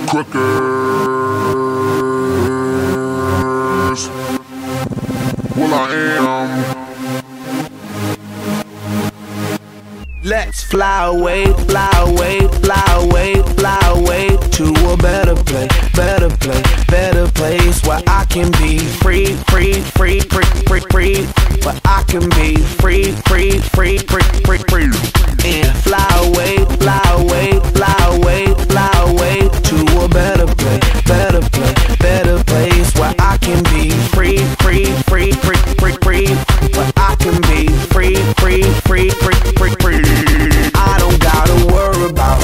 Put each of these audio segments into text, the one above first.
Crickers. Well, I am. Let's fly away, fly away, fly away, fly away to a better place, better place, better place where I can be free, free, free, free, free, free. Where I can be free, free, free, free, free, free. And fly away, fly away, fly away, fly away to a better place, better place, better place where I can be free, free, free, free, free, free. Where I can be free, free, free, free, free, free. I don't gotta worry about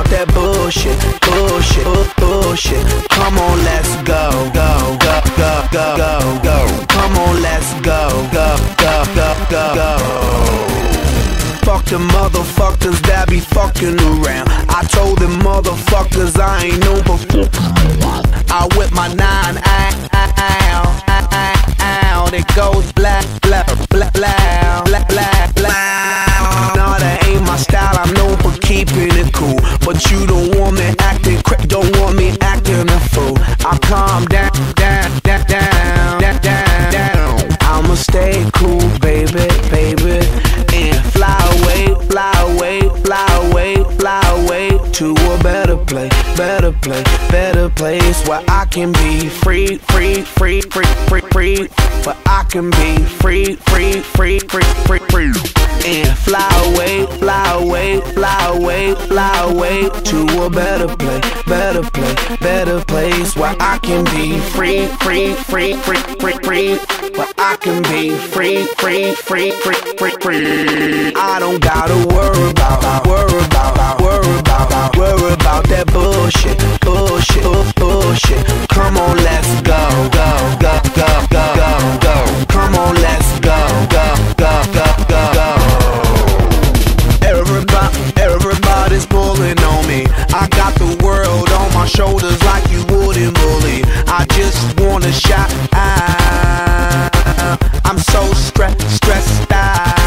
that bullshit, bullshit, bullshit. Come on, let's go, go, go, go, go, go, go. Come on, let's go, go, go, go, go, go. Fuck the motherfuckers that be fucking around. I told them motherfuckers I ain't no but I whip my 9 out. It goes black, black, black, black, black, black, black. No, that ain't my style. I'm known for keeping it cool, but you don't want me acting quick, don't want me acting a fool. I calm down, down, down, down, down, down, down. I'ma stay cool, baby, baby, and fly away, fly away, fly away, fly away to a better place, better place, better place where I can be free, free, free, free, free, free. Where I can be free, free, free, free, free, free. And fly away, fly away, fly away, fly away to a better place, better place, better place where I can be free, free, free, free, free, free. Where I can be free, free, free, free, free, free. I don't gotta worry about that bullshit, bullshit, bullshit. Come on, let's go, go, go, go, go, go, go. Come on, let's go, go, go, go, go, go. Everybody's pulling on me. I got the world on my shoulders like you wouldn't believe. I just wanna shout out. I'm so stressed out.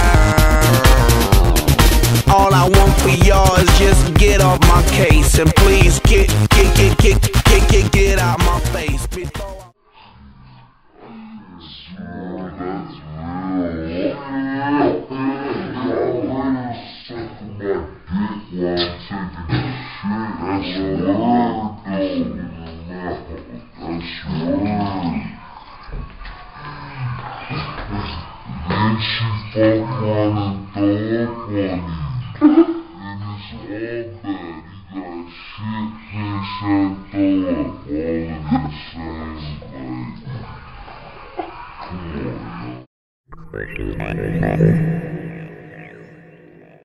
All I want for y'all is just get off my case and please get out my face before Then she fucked running dog funny. And it's all bad. He got shit, piss, and dog all in the same place. Come on,